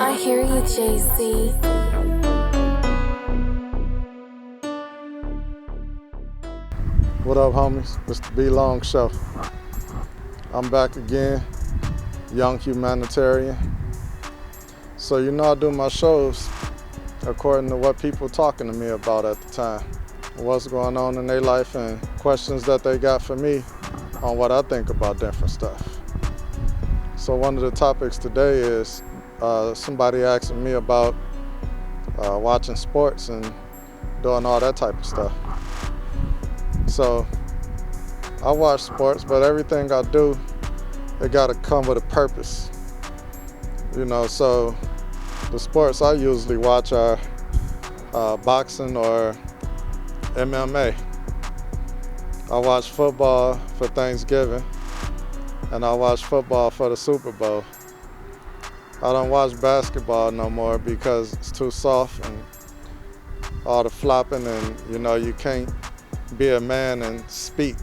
I hear you, JC. What up, homies? It's the BLONGshow. I'm back again, young humanitarian. So I do my shows according to what people talking to me about at the time, what's going on in their life and questions that they got for me on what I think about different stuff. So one of the topics today is somebody asking me about watching sports and doing all that type of stuff. So I watch sports, but everything I do, it gotta come with a purpose. So the sports I usually watch are boxing or MMA. I watch football for Thanksgiving, and I watch football for the Super Bowl. I don't watch basketball no more because it's too soft and all the flopping, and you can't be a man and speak.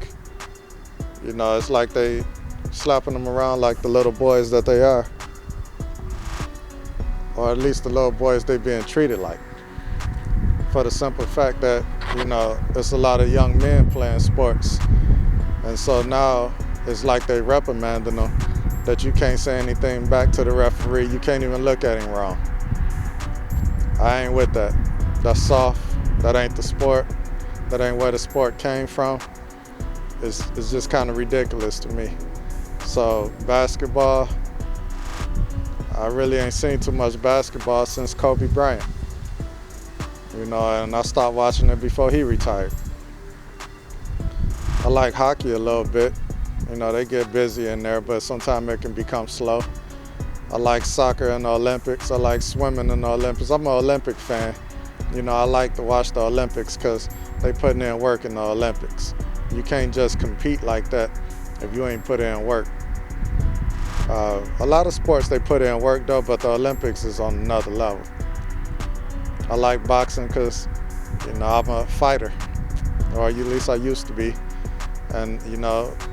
It's like they slapping them around like the little boys that they are. Or at least the little boys they being treated like. For the simple fact that, it's a lot of young men playing sports. And so now it's like they reprimanding them that you can't say anything back to the referee. You can't even look at him wrong. I ain't with that. That's soft. That ain't the sport. That ain't where the sport came from. It's just kind of ridiculous to me. So basketball, I really ain't seen too much basketball since Kobe Bryant. And I stopped watching it before he retired. I like hockey a little bit. They get busy in there, but sometimes it can become slow. I like soccer in the Olympics. I like swimming in the Olympics. I'm an Olympic fan. I like to watch the Olympics because they putting in work in the Olympics. You can't just compete like that if you ain't put in work. A lot of sports they put in work though, but the Olympics is on another level. I like boxing because, I'm a fighter, or at least I used to be. And,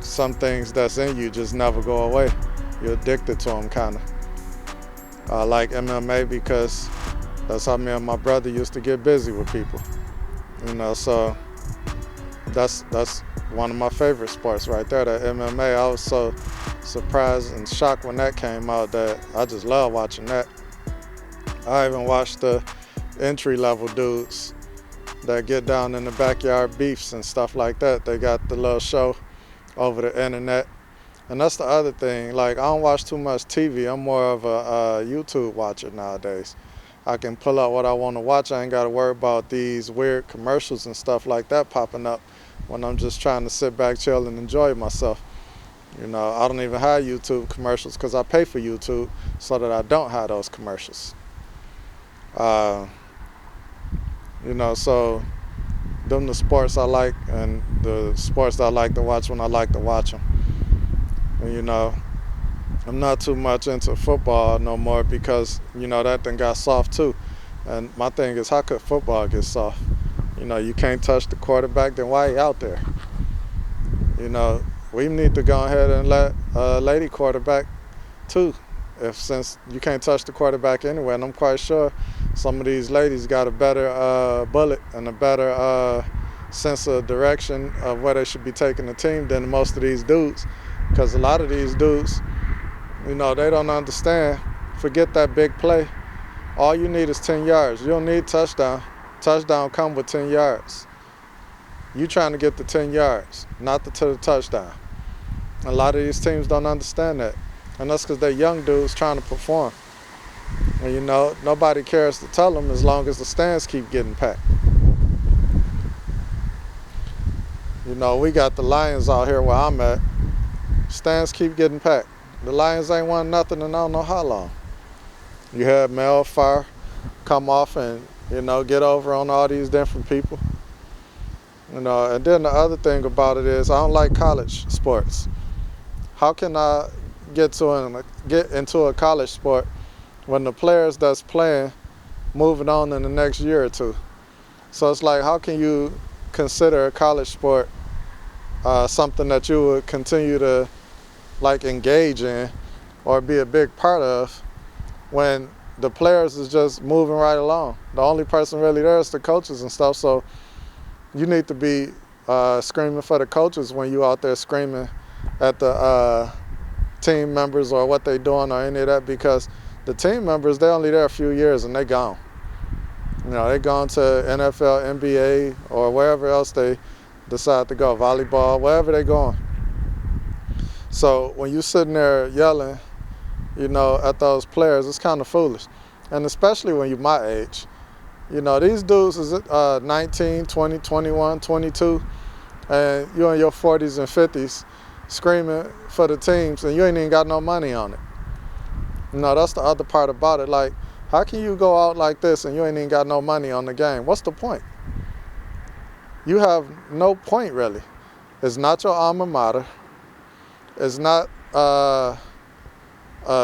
some things that's in you just never go away. You're addicted to them, kind of. I like MMA because that's how me and my brother used to get busy with people. So that's one of my favorite sports right there, the MMA. I was so surprised and shocked when that came out that I just love watching that. I even watched the entry-level dudes that get down in the backyard beefs and stuff like that. They got the little show over the internet. And that's the other thing. Like, I don't watch too much TV. I'm more of a YouTube watcher nowadays. I can pull out what I want to watch. I ain't got to worry about these weird commercials and stuff like that popping up when I'm just trying to sit back, chill, and enjoy myself. I don't even have YouTube commercials because I pay for YouTube so that I don't have those commercials. So them the sports I like and the sports that I like to watch when I like to watch them. And I'm not too much into football no more because, that thing got soft too. And my thing is, how could football get soft? You can't touch the quarterback, then why are you out there? We need to go ahead and let a lady quarterback too, since you can't touch the quarterback anyway. And I'm quite sure some of these ladies got a better bullet and a better sense of direction of where they should be taking the team than most of these dudes. Because a lot of these dudes, they don't understand. Forget that big play. All you need is 10 yards. You don't need touchdown. Touchdown come with 10 yards. You trying to get the 10 yards, not to the touchdown. A lot of these teams don't understand that. And that's because they're young dudes trying to perform. And nobody cares to tell them as long as the stands keep getting packed. We got the Lions out here where I'm at. Stands keep getting packed. The Lions ain't won nothing in I don't know how long. You had Mel Fire come off and, get over on all these different people. And then the other thing about it is I don't like college sports. How can I get into a college sport when the players that's playing moving on in the next year or two? So it's like, how can you consider a college sport something that you would continue to engage in or be a big part of when the players is just moving right along. The only person really there is the coaches and stuff. So you need to be screaming for the coaches when you out there screaming at the team members or what they doing or any of that, because the team members, they're only there a few years and they gone. You know, they gone to NFL, NBA, or wherever else they decide to go, volleyball, wherever they going. So when you sitting there yelling, you know, at those players, it's kind of foolish. And especially when you're my age. You know, these dudes is 19, 20, 21, 22, and you're in your 40s and 50s screaming for the teams, and you ain't even got no money on it. You know, that's the other part about it. Like, how can you go out like this and you ain't even got no money on the game? What's the point? You have no point, really. It's not your alma mater. It's not a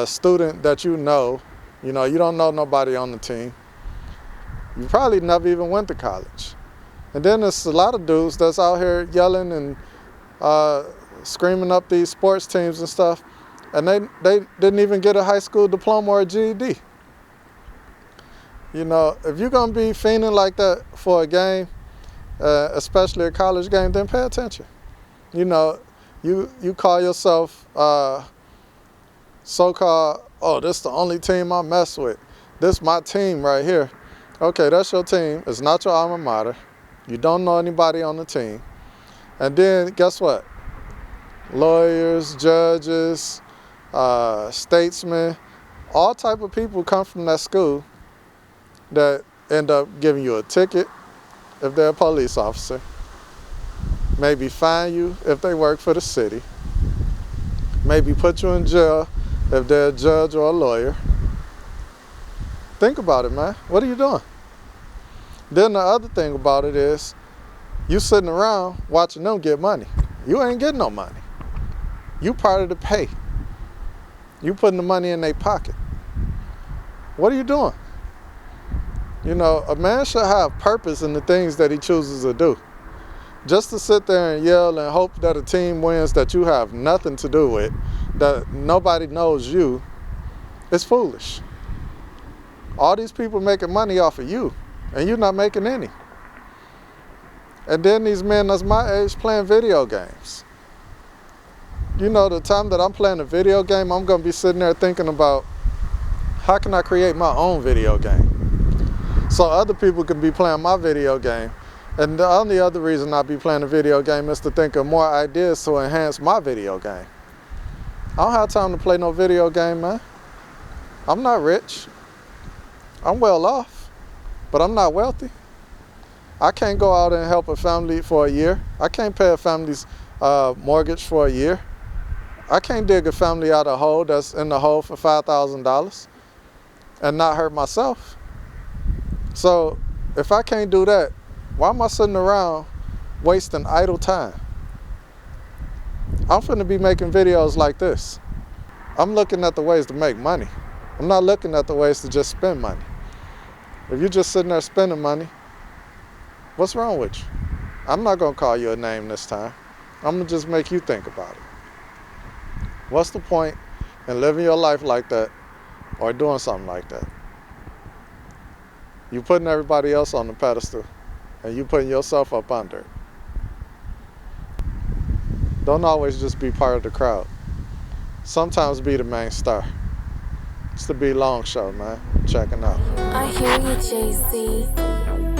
student that you know. You know, you don't know nobody on the team. You probably never even went to college. And then there's a lot of dudes that's out here yelling and screaming up these sports teams and stuff, and they didn't even get a high school diploma or a GED. You know, if you're gonna be fiending like that for a game, especially a college game, then pay attention. You know, you call yourself so-called, oh, this is the only team I mess with. This is my team right here. Okay, that's your team. It's not your alma mater. You don't know anybody on the team. And then guess what? Lawyers, judges, statesmen, all type of people come from that school that end up giving you a ticket if they're a police officer, maybe fine you if they work for the city, maybe put you in jail if they're a judge or a lawyer. Think about it, man. What are you doing? Then the other thing about it is, you sitting around watching them get money. You ain't getting no money. You part of the pay. You putting the money in their pocket. What are you doing? You know, a man should have purpose in the things that he chooses to do. Just to sit there and yell and hope that a team wins that you have nothing to do with, that nobody knows you, it's foolish. All these people making money off of you, and you're not making any. And then these men that's my age playing video games. You know, the time that I'm playing a video game, I'm gonna be sitting there thinking about, how can I create my own video game? So other people can be playing my video game. And the only other reason I be playing a video game is to think of more ideas to enhance my video game. I don't have time to play no video game, man. I'm not rich. I'm well off, but I'm not wealthy. I can't go out and help a family for a year. I can't pay a family's mortgage for a year. I can't dig a family out of a hole that's in the hole for $5,000 and not hurt myself. So if I can't do that, why am I sitting around wasting idle time? I'm finna be making videos like this. I'm looking at the ways to make money. I'm not looking at the ways to just spend money. If you're just sitting there spending money, what's wrong with you? I'm not gonna call you a name this time. I'm gonna just make you think about it. What's the point in living your life like that or doing something like that? You putting everybody else on the pedestal and you putting yourself up under it. Don't always just be part of the crowd. Sometimes be the main star. It's the BLONGshow, man. Checking out. I hear you, JC.